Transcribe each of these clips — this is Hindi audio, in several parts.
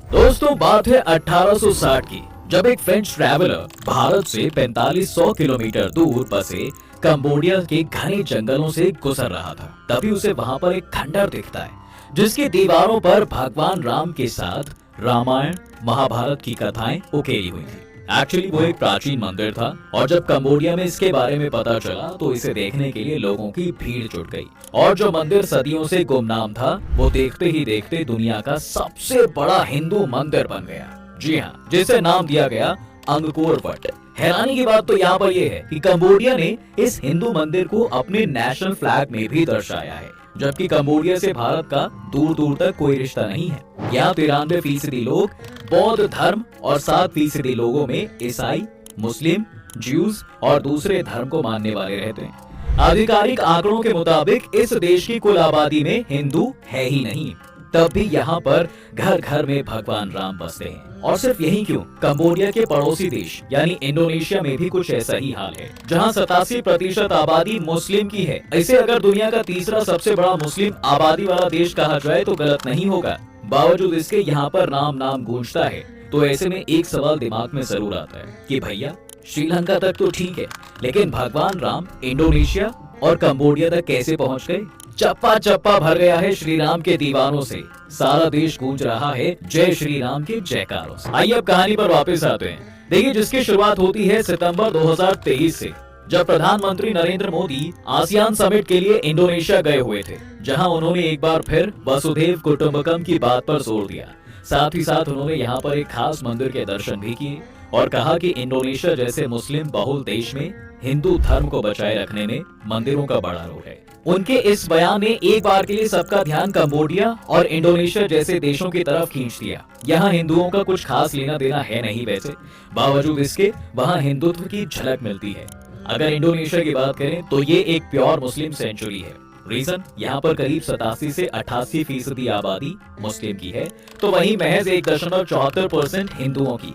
दोस्तों, बात है 1860 की, जब एक फ्रेंच ट्रैवलर भारत से 4500 किलोमीटर दूर बसे कंबोडिया के घने जंगलों से गुजर रहा था। तभी उसे वहां पर एक खंडर दिखता है जिसकी दीवारों पर भगवान राम के साथ रामायण महाभारत की कथाएं उकेरी हुई थी। एक्चुअली वो एक प्राचीन मंदिर था और जब कंबोडिया में इसके बारे में पता चला तो इसे देखने के लिए लोगों की भीड़ जुट गई। और जो मंदिर सदियों से गुमनाम था वो देखते ही देखते दुनिया का सबसे बड़ा हिंदू मंदिर बन गया। जी हाँ, जिसे नाम दिया गया अंगकोर वट। हैरानी की बात तो यहाँ पर यह है कि कंबोडिया ने इस हिंदू मंदिर को अपने नेशनल फ्लैग में भी दर्शाया है, जबकि कंबोडिया से भारत का दूर दूर तक कोई रिश्ता नहीं है। यहाँ 93% लोग बौद्ध धर्म और 7% लोगों में ईसाई, मुस्लिम, ज्यूज और दूसरे धर्म को मानने वाले रहते हैं। आधिकारिक आंकड़ों के मुताबिक इस देश की कुल आबादी में हिंदू है ही नहीं, तब भी यहाँ पर घर घर में भगवान राम बसते हैं। और सिर्फ यही क्यों, कंबोडिया के पड़ोसी देश यानी इंडोनेशिया में भी कुछ ऐसा ही हाल है, जहाँ 87% आबादी मुस्लिम की है। इसे अगर दुनिया का तीसरा सबसे बड़ा मुस्लिम आबादी वाला देश कहा जाए तो गलत नहीं होगा। बावजूद इसके यहाँ पर राम नाम गूंजता है, तो ऐसे में एक सवाल दिमाग में जरूर आता है कि भैया श्रीलंका तक तो ठीक है, लेकिन भगवान राम इंडोनेशिया और कंबोडिया तक कैसे पहुँच गए? चप्पा चप्पा भर गया है श्री राम के दीवानों से, सारा देश गूंज रहा है जय श्री राम के जयकारों से। आइए अब कहानी पर वापस आते हैं। देखिए, जिसकी शुरुआत होती है सितंबर 2023 से, जब प्रधानमंत्री नरेंद्र मोदी आसियान समिट के लिए इंडोनेशिया गए हुए थे, जहां उन्होंने एक बार फिर वसुधैव कुटुंबकम की बात पर जोर दिया। साथ ही साथ उन्होंने यहाँ पर एक खास मंदिर के दर्शन भी किए और कहा कि इंडोनेशिया जैसे मुस्लिम बहुल देश में हिंदू धर्म को बचाए रखने में मंदिरों का बड़ा रोल है। उनके इस बयान ने एक बार के लिए सबका ध्यान कंबोडिया और इंडोनेशिया जैसे देशों की तरफ खींच दिया। यहाँ हिंदुओं का कुछ खास लेना देना है नहीं, वैसे बावजूद इसके वहाँ हिंदुत्व की झलक मिलती है। अगर इंडोनेशिया की बात करें तो ये एक प्योर मुस्लिम सेंचुरी है। रीजन, यहाँ पर करीब 87 से 88% आबादी मुस्लिम की है, तो वहीं महज 1.74% हिंदुओं की।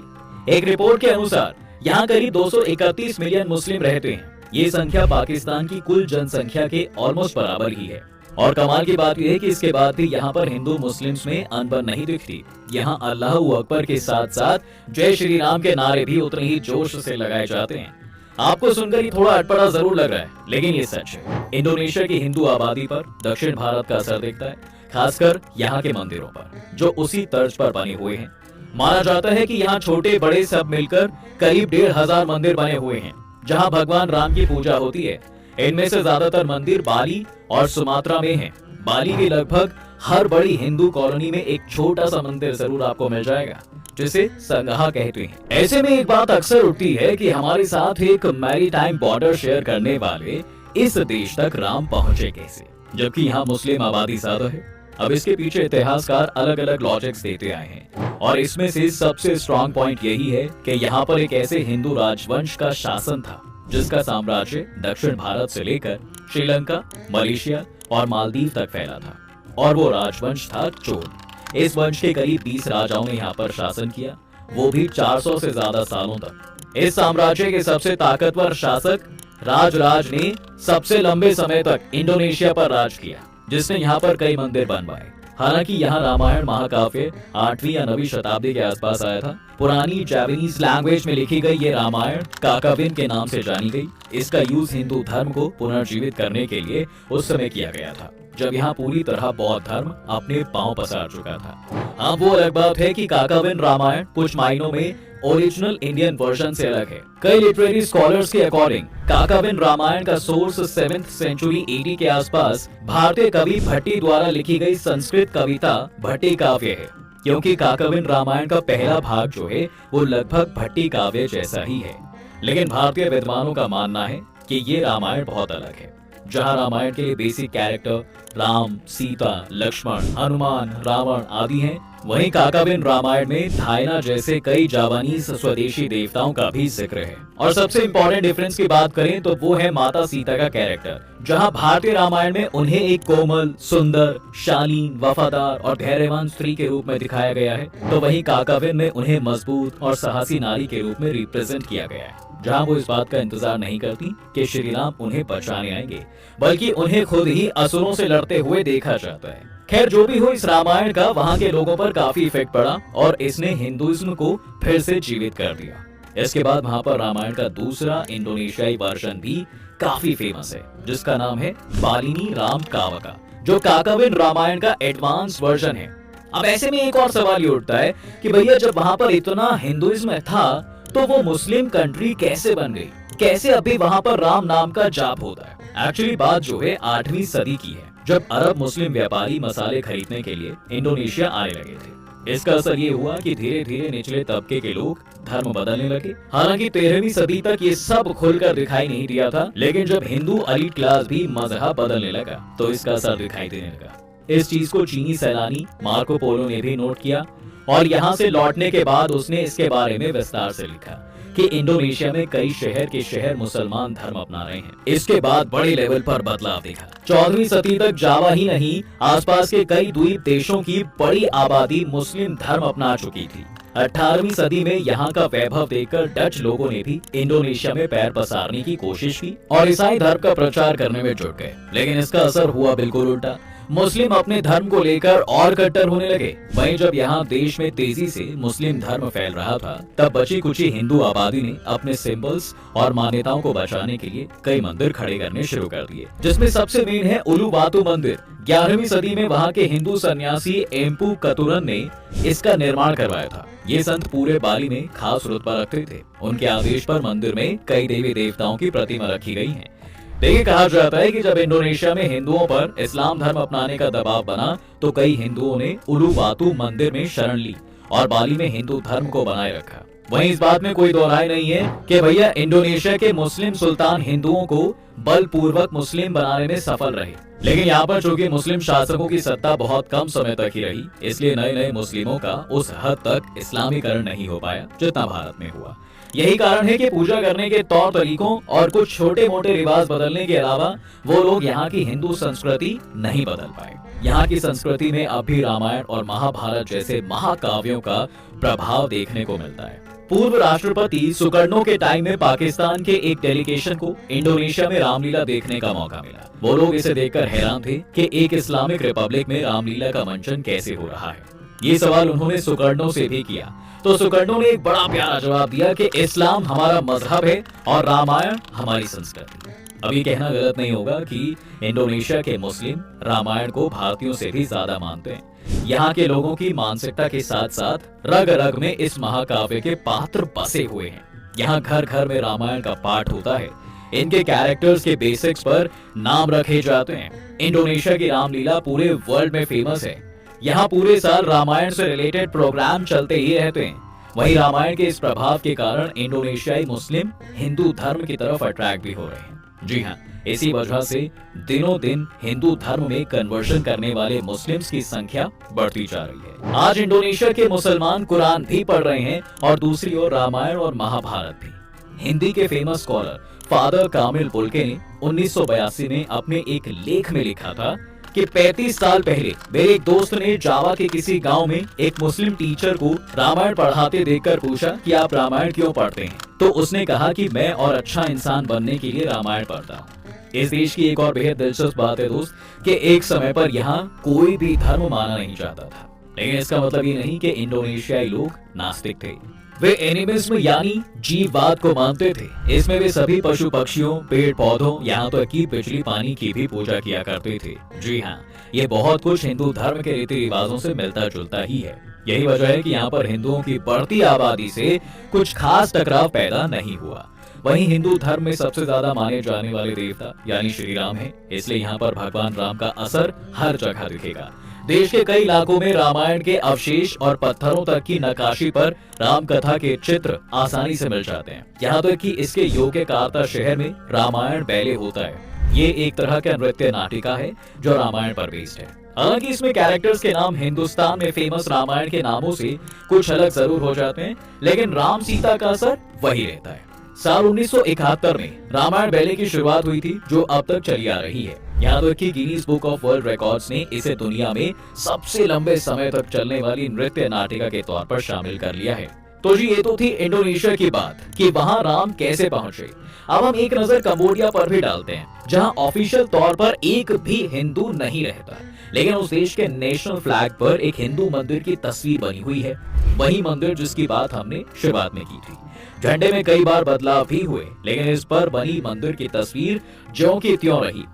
एक रिपोर्ट के अनुसार यहाँ करीब 231 मिलियन मुस्लिम रहते हैं। ये संख्या पाकिस्तान की कुल जनसंख्या के ऑलमोस्ट बराबर ही है। और कमाल की बात यह है कि इसके बाद भी यहाँ पर हिंदू मुस्लिम्स में अनबन नहीं दिखती। यहाँ अल्लाहू अकबर के साथ साथ जय श्री राम के नारे भी उतने ही जोश से लगाए जाते हैं। आपको सुनकर ही थोड़ा अटपटा जरूर लग रहा है, लेकिन ये सच है। इंडोनेशिया की हिंदू आबादी पर दक्षिण भारत का असर दिखता है, खासकर यहाँ के मंदिरों पर, जो उसी तर्ज पर बने हुए हैं। माना जाता है कि यहाँ छोटे बड़े सब मिलकर करीब 1500 मंदिर बने हुए हैं, जहाँ भगवान राम की पूजा होती है। इनमें से ज्यादातर मंदिर बाली और सुमात्रा में हैं। बाली के लगभग हर बड़ी हिंदू कॉलोनी में एक छोटा सा मंदिर जरूर आपको मिल जाएगा, जिसे संगहा कहते हैं। ऐसे में एक बात अक्सर उठती है कि हमारे साथ एक मैरीटाइम बॉर्डर शेयर करने वाले इस देश तक राम पहुंचे कैसे, जबकि यहाँ मुस्लिम आबादी ज्यादा है। अब इसके पीछे इतिहासकार अलग अलग लॉजिक्स देते आए हैं और इसमें से सबसे स्ट्रॉन्ग पॉइंट यही है कि यहाँ पर एक ऐसे हिंदू राजवंश का शासन था जिसका साम्राज्य दक्षिण भारत से लेकर श्रीलंका, मलेशिया और मालदीव तक फैला था, और वो राजवंश था चोल। इस वंश के करीब 20 राजाओं ने यहाँ पर शासन किया, वो भी 400 से ज्यादा सालों तक। इस साम्राज्य के सबसे ताकतवर शासक राजराज ने सबसे लंबे समय तक इंडोनेशिया पर राज किया, जिसने यहाँ पर कई मंदिर बनवाए। हालांकि यहाँ रामायण महाकाव्य 8वीं या 9वीं शताब्दी के आसपास आया था। पुरानी जापानीज लैंग्वेज में लिखी गई ये रामायण काकाविन के नाम से जानी गई। इसका यूज हिंदू धर्म को पुनर्जीवित करने के लिए उस समय किया गया था, जब यहाँ पूरी तरह बौद्ध धर्म अपने पांव पसार चुका था। हाँ, वो अलग बात है कि काकाविन रामायण कुछ मायनों में ओरिजिनल इंडियन वर्जन से अलग है। कई लिटरेरी स्कॉलर्स के अकॉर्डिंग काकाविन रामायण का सोर्स 7th सेंचुरी AD के आसपास भारतीय कवि भट्टी द्वारा लिखी गई संस्कृत कविता भट्टी काव्य है, क्योंकि काकाविन रामायण का पहला भाग जो है वो लगभग भट्टी काव्य जैसा ही है। लेकिन भारतीय विद्वानों का मानना है कि ये रामायण बहुत अलग है। जहाँ रामायण के बेसिक कैरेक्टर राम, सीता, लक्ष्मण, हनुमान, रावण आदि हैं, वहीं काकाविन रामायण में थायना जैसे कई जापानीज स्वदेशी देवताओं का भी जिक्र है। और सबसे इम्पोर्टेंट डिफरेंस की बात करें तो वो है माता सीता का कैरेक्टर। जहां भारतीय रामायण में उन्हें एक कोमल, सुंदर, शालीन, वफादार और धैर्यवान स्त्री के रूप में दिखाया गया है, तो वहीं काकाविन में उन्हें मजबूत और साहसी नारी के रूप में रिप्रेजेंट किया गया है, जहां वो इस बात का इंतजार नहीं करती कि श्री राम उन्हें बचाने आएंगे, बल्कि उन्हें खुद ही असुरों से लड़ते हुए देखा जाता है। खैर जो भी हो, इस रामायण का वहां के लोगों पर काफी इफेक्ट पड़ा और इसने हिंदुइज्म को फिर से जीवित कर दिया। इसके बाद वहां पर रामायण का दूसरा इंडोनेशियाई वर्जन भी काफी फेमस है, जिसका नाम है बालिनी राम कावका, जो काकाविन रामायण का एडवांस वर्जन है। अब ऐसे में एक और सवाल ये उठता है कि भैया जब वहां पर इतना हिंदुइज्म था तो वो मुस्लिम कंट्री कैसे बन गई, कैसे अभी वहां पर राम नाम का जाप होता है। एक्चुअली बात जो है 8वीं सदी की है, जब अरब मुस्लिम व्यापारी मसाले खरीदने के लिए इंडोनेशिया आने लगे थे। इसका असर ये हुआ कि धीरे धीरे निचले तबके के लोग धर्म बदलने लगे। हालांकि 13वीं सदी तक ये सब खुलकर दिखाई नहीं दिया था, लेकिन जब हिंदू एलीट क्लास भी मजहब बदलने लगा तो इसका असर दिखाई देने लगा। इस चीज को चीनी सैलानी मार्को पोलो ने भी नोट किया और यहाँ से लौटने के बाद उसने इसके बारे में विस्तार से लिखा कि इंडोनेशिया में कई शहर के शहर मुसलमान धर्म अपना रहे हैं। इसके बाद बड़े लेवल पर बदलाव देखा। 14वीं सदी तक जावा ही नहीं, आसपास के कई द्वीप देशों की बड़ी आबादी मुस्लिम धर्म अपना चुकी थी। 18वीं सदी में यहाँ का वैभव देखकर डच लोगों ने भी इंडोनेशिया में पैर पसारने की कोशिश की और ईसाई धर्म का प्रचार करने में जुट गए, लेकिन इसका असर हुआ बिल्कुल उल्टा। मुस्लिम अपने धर्म को लेकर और कट्टर होने लगे। वहीं जब यहाँ देश में तेजी से मुस्लिम धर्म फैल रहा था, तब बची कुची हिंदू आबादी ने अपने सिंबल्स और मान्यताओं को बचाने के लिए कई मंदिर खड़े करने शुरू कर दिए, जिसमें सबसे मेन है उलुवातु मंदिर। 11वीं सदी में वहाँ के हिंदू सन्यासी एम्पू कतुरन ने इसका निर्माण करवाया था। ये संत पूरे बाली में खास रुतबा रखते थे। उनके आदेश पर मंदिर में कई देवी देवताओं की प्रतिमा रखी गई है। देखिए, कहा जाता है कि जब इंडोनेशिया में हिंदुओं पर इस्लाम धर्म अपनाने का दबाव बना तो कई हिंदुओं ने उलुवातु मंदिर में शरण ली और बाली में हिंदू धर्म को बनाए रखा। वहीं इस बात में कोई दो राय नहीं है कि भैया इंडोनेशिया के मुस्लिम सुल्तान हिंदुओं को बलपूर्वक मुस्लिम बनाने में सफल रहे, लेकिन यहाँ पर चूंकि मुस्लिम शासकों की सत्ता बहुत कम समय तक ही रही, इसलिए नए नए मुस्लिमों का उस हद तक इस्लामीकरण नहीं हो पाया जितना भारत में हुआ। यही कारण है कि पूजा करने के तौर तरीकों और कुछ छोटे मोटे रिवाज बदलने के अलावा वो लोग यहाँ की हिंदू संस्कृति नहीं बदल पाए। यहाँ की संस्कृति में अब भी रामायण और महाभारत जैसे महाकाव्यों का प्रभाव देखने को मिलता है। पूर्व राष्ट्रपति सुकर्णो के टाइम में पाकिस्तान के एक डेलीगेशन को इंडोनेशिया में रामलीला देखने का मौका मिला। वो लोग इसे देखकर हैरान थे कि एक इस्लामिक रिपब्लिक में रामलीला का मंचन कैसे हो रहा है। ये सवाल उन्होंने सुकर्णो से भी किया, तो सुकर्णो ने एक बड़ा प्यारा जवाब दिया कि इस्लाम हमारा मजहब है और रामायण हमारी संस्कृति। अब ये कहना गलत नहीं होगा कि इंडोनेशिया के मुस्लिम रामायण को भारतीयों से भी ज्यादा मानते हैं। यहाँ के लोगों की मानसिकता के साथ साथ रग रग में इस महाकाव्य के पात्र बसे हुए हैं। यहाँ घर घर में रामायण का पाठ होता है। इनके कैरेक्टर्स के बेसिक्स पर नाम रखे जाते हैं। इंडोनेशिया की रामलीला पूरे वर्ल्ड में फेमस है। यहाँ पूरे साल रामायण से रिलेटेड प्रोग्राम चलते ही रहते हैं। वहीं रामायण के इस प्रभाव के कारण इंडोनेशियाई मुस्लिम हिंदू धर्म की तरफ अट्रैक्ट भी हो रहे हैं। जी हाँ, इसी वजह से दिनों दिन हिंदू धर्म में कन्वर्शन करने वाले मुस्लिम्स की संख्या बढ़ती जा रही है। आज इंडोनेशिया के मुसलमान कुरान भी पढ़ रहे हैं और दूसरी ओर रामायण और महाभारत भी। हिंदी के फेमस स्कॉलर फादर कामिल पुलके ने 1982 में अपने एक लेख में लिखा था कि 35 साल पहले मेरे एक दोस्त ने जावा के किसी गांव में एक मुस्लिम टीचर को रामायण पढ़ाते देखकर पूछा कि आप रामायण क्यों पढ़ते हैं, तो उसने कहा कि मैं और अच्छा इंसान बनने के लिए रामायण पढ़ता हूँ। इस देश की एक और बेहद दिलचस्प बात है दोस्त कि एक समय पर यहाँ कोई भी धर्म माना नहीं जाता था, लेकिन इसका मतलब ये नहीं कि इंडोनेशियाई लोग नास्तिक थे। वे एनिमिज्म यानी जीववाद को मानते थे। इसमें वे सभी पशु पक्षियों, पेड़ पौधों, यहाँ तक कि बिजली पानी की भी पूजा किया करते थे। जी हाँ, ये बहुत कुछ हिंदू धर्म के रीति रिवाजों से मिलता जुलता ही है। यही वजह है कि यहाँ पर हिंदुओं की बढ़ती आबादी से कुछ खास टकराव पैदा नहीं हुआ। वहीं हिंदू धर्म में सबसे ज्यादा माने जाने वाले देवता यानी श्री राम है, इसलिए यहाँ पर भगवान राम का असर हर जगह दिखेगा। देश के कई इलाकों में रामायण के अवशेष और पत्थरों तक की नक्काशी पर राम कथा के चित्र आसानी से मिल जाते हैं। यहाँ तक कि इसके योग्यकार्ता शहर में रामायण बैले होता है। ये एक तरह का नृत्य नाटिका है जो रामायण पर बेस्ड है। हालांकि इसमें कैरेक्टर्स के नाम हिंदुस्तान में फेमस रामायण के नामों से कुछ अलग जरूर हो जाते हैं, लेकिन राम सीता का असर वही रहता है। साल 1971 में रामायण बैले की शुरुआत हुई थी, जो अब तक चली आ रही है। यहाँ तक कि Guinness book of world records ने इसे दुनिया में सबसे लंबे समय तक चलने वाली नृत्य नाटिका के तौर पर शामिल कर लिया है। तो जी, ये तो थी इंडोनेशिया की बात कि वहाँ राम कैसे पहुँचे। अब हम एक नजर कंबोडिया पर भी डालते हैं, जहाँ ऑफिशियल तौर पर एक भी हिंदू नहीं रहता, लेकिन उस देश के नेशनल फ्लैग पर एक हिंदू मंदिर की तस्वीर बनी हुई है, वही मंदिर जिसकी बात हमने शुरुआत में की थी। झंडे में कई बार बदलाव भी हुए, लेकिन इस पर बनी मंदिर की तस्वीर ज्यों की त्यों रही।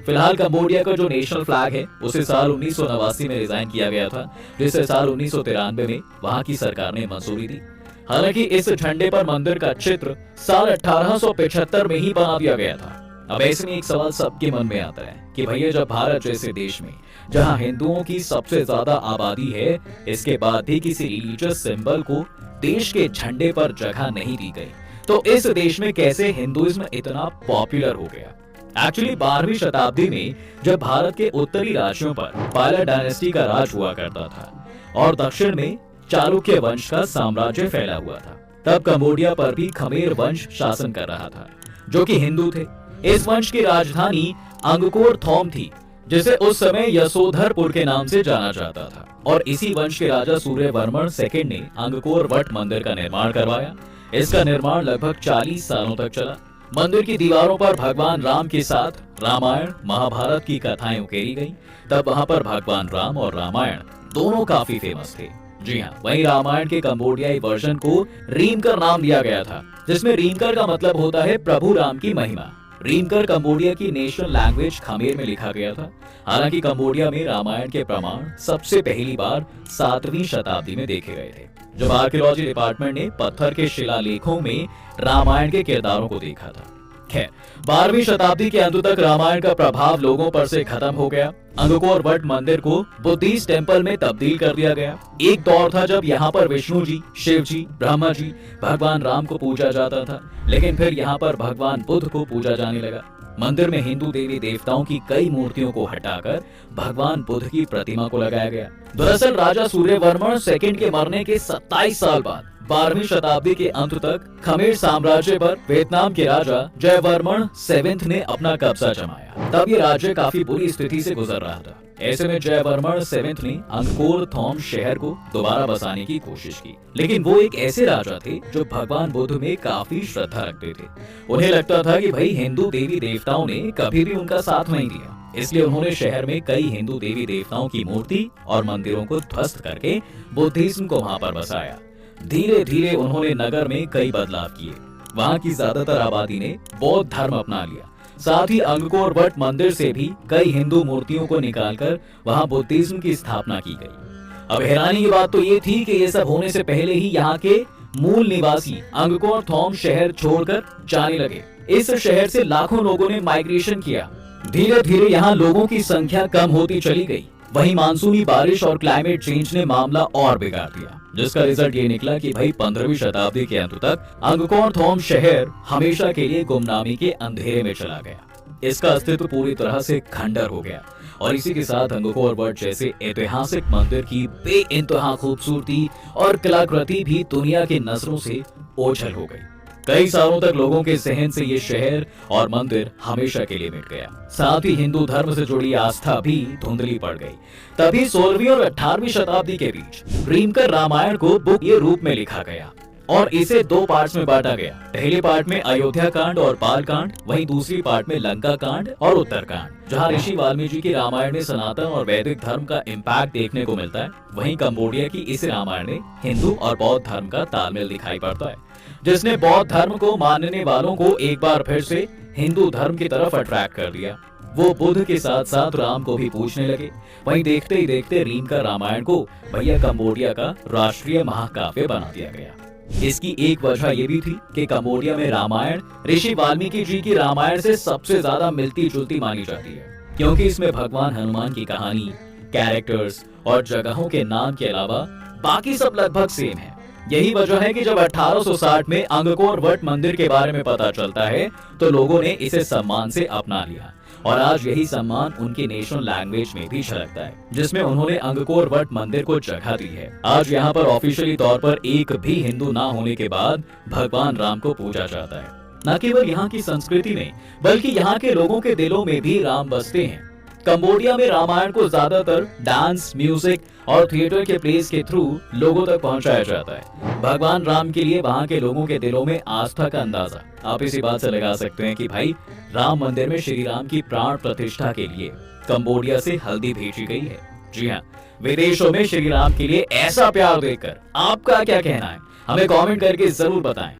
फिलहाल कंबोडिया का जो नेशनल फ्लैग है उसे साल 1989 में डिजाइन किया गया था, जिसे साल 1993 में वहां की सरकार ने मंजूरी दी। हालांकि इस झंडे पर मंदिर का चित्र साल 1875 में ही बना दिया गया था। अब ऐसे में एक सवाल सबके मन में आता है कि भैया जब भारत जैसे देश में जहां हिंदुओं की सबसे ज्यादा आबादी है, इसके बाद भी किसी रिलीजियस सिंबल को देश के झंडे पर जगह नहीं दी गई, तो इस देश में कैसे हिंदुइज्म इतना पॉपुलर हो गया? एक्चुअली 12वीं शताब्दी में जब भारत के उत्तरी राज्यों पर पाला डायनेस्टी का राज हुआ करता था और दक्षिण में चालुक्य वंश का साम्राज्य फैला हुआ था, तब कंबोडिया पर भी खमेर वंश शासन कर रहा था, जो कि हिंदू थे। इस वंश की राजधानी अंगकोर थोम थी, जिसे उस समय यशोधरपुर के नाम से जाना जाता था, और इसी वंश के राजा सूर्यवर्मन सेकंड ने अंगकोर वट मंदिर का निर्माण करवाया। इसका निर्माण लगभग 40 सालों तक चला। मंदिर की दीवारों पर भगवान राम के साथ रामायण महाभारत की कथाएं उकेरी गई। तब वहां पर भगवान राम और रामायण दोनों काफी फेमस थे। जी हाँ, वहीं रामायण के कंबोडियाई वर्जन को रीमकर नाम दिया गया था, जिसमें रीमकर का मतलब होता है प्रभु राम की महिमा। रीमकर कंबोडिया की नेशनल लैंग्वेज खमेर में लिखा गया था। हालांकि कंबोडिया में रामायण के प्रमाण सबसे पहली बार 7वीं शताब्दी में देखे गए थे, जब आर्कियोलॉजी डिपार्टमेंट ने पत्थर के शिलालेखों में रामायण के किरदारों को देखा था। खैर, 12वीं शताब्दी के अंत तक रामायण का प्रभाव लोगों पर से खत्म हो गया। अंगकोर वट मंदिर को बुद्धिस्ट टेम्पल में तब्दील कर दिया गया। एक दौर था जब यहाँ पर विष्णु जी, शिव जी, ब्रह्मा जी, भगवान राम को पूजा जाता था, लेकिन फिर यहाँ पर भगवान बुद्ध को पूजा जाने लगा। मंदिर में हिंदू देवी देवताओं की कई मूर्तियों को हटाकर भगवान बुद्ध की प्रतिमा को लगाया गया। दरअसल राजा सूर्यवर्मन सेकंड के मरने के 27 साल बाद 12वीं शताब्दी के अंत तक खमेर साम्राज्य पर वियतनाम के राजा जयवर्मन 7th ने अपना कब्जा जमाया। तब ये राज्य काफी बुरी स्थिति से गुजर रहा था। ऐसे में जयवर्मन 7th ने अंगकोर थोम शहर को दोबारा बसाने की कोशिश की, लेकिन वो एक ऐसे राजा थे जो भगवान बुद्ध में काफी श्रद्धा रखते थे। उन्हें लगता था कि भाई हिंदू देवी देवताओं ने कभी भी उनका साथ नहीं दिया, इसलिए उन्होंने शहर में कई हिंदू देवी देवताओं की मूर्ति और मंदिरों को ध्वस्त करके बुद्धिज्म को वहां पर बसाया। धीरे धीरे उन्होंने नगर में कई बदलाव किए। वहां की ज्यादातर आबादी ने बौद्ध धर्म अपना लिया। साथ ही अंगकोर वट मंदिर से भी कई हिंदू मूर्तियों को निकालकर वहां बुद्धिज्म की स्थापना की गई। अब हैरानी की बात तो ये थी कि ये सब होने से पहले ही यहाँ के मूल निवासी अंगकोर थोम शहर छोड़कर जाने लगे। इस शहर से लाखों लोगों ने माइग्रेशन किया। धीरे धीरे यहाँ लोगों की संख्या कम होती चली गई। वहीं मानसूनी बारिश और क्लाइमेट चेंज ने मामला और बिगाड़ दिया, जिसका रिजल्ट ये निकला कि भाई 15वीं शताब्दी के अंत तक अंगकोर थोम शहर हमेशा के लिए गुमनामी के अंधेरे में चला गया। इसका अस्तित्व पूरी तरह से खंडर हो गया और इसी के साथ अंगकोर वट जैसे ऐतिहासिक मंदिर की बेइंतहा खूबसूरती और कलाकृति भी दुनिया की नजरों से ओझल हो गई। कई सालों तक लोगों के जहन से ये शहर और मंदिर हमेशा के लिए मिट गया। साथ ही हिंदू धर्म से जुड़ी आस्था भी धुंधली पड़ गई। तभी 16वीं और 18वीं शताब्दी के बीच रीमकर रामायण को बुक के रूप में लिखा गया और इसे 2 पार्ट्स में बांटा गया। पहले पार्ट में अयोध्या कांड और बाल कांड, वहीं दूसरी पार्ट में लंका कांड और उत्तर कांड। जहाँ ऋषि वाल्मीकि की रामायण में सनातन और वैदिक धर्म का इम्पैक्ट देखने को मिलता है, वहीं कंबोडिया की इस रामायण में हिंदू और बौद्ध धर्म का तालमेल दिखाई पड़ता है, जिसने बौद्ध धर्म को मानने वालों को एक बार फिर से हिंदू धर्म की तरफ अट्रैक्ट कर दिया। वो बुद्ध के साथ साथ राम को भी पूजने लगे। वहीं देखते ही देखते रीमकर रामायण को भैया कंबोडिया का राष्ट्रीय महाकाव्य बना दिया गया। इसकी एक वजह ये भी थी कि कंबोडिया में रामायण ऋषि वाल्मीकि जी की रामायण से सबसे ज्यादा मिलती जुलती मानी जाती है, क्योंकि इसमें भगवान हनुमान की कहानी, कैरेक्टर्स और जगहों के नाम के अलावा बाकी सब लगभग सेम है। यही वजह है कि जब 1860 में अंगकोर वट मंदिर के बारे में पता चलता है तो लोगों ने इसे सम्मान से अपना लिया और आज यही सम्मान उनकी नेशनल लैंग्वेज में भी झलकता है, जिसमें उन्होंने अंगकोर वट मंदिर को जगह दी है। आज यहाँ पर ऑफिशियली तौर पर एक भी हिंदू ना होने के बाद भगवान राम को पूजा जाता है। न केवल यहाँ की संस्कृति में बल्कि यहाँ के लोगों के दिलों में भी राम बसते हैं। कंबोडिया में रामायण को ज्यादातर डांस, म्यूजिक और थिएटर के प्लेस के थ्रू लोगों तक पहुंचाया जाता है। भगवान राम के लिए वहां के लोगों के दिलों में आस्था का अंदाजा आप इसी बात से लगा सकते हैं कि भाई राम मंदिर में श्री राम की प्राण प्रतिष्ठा के लिए कंबोडिया से हल्दी भेजी गई है। जी हाँ, विदेशों में श्री राम के लिए ऐसा प्यार देखकर आपका क्या कहना है, हमें कमेंट करके जरूर बताएं।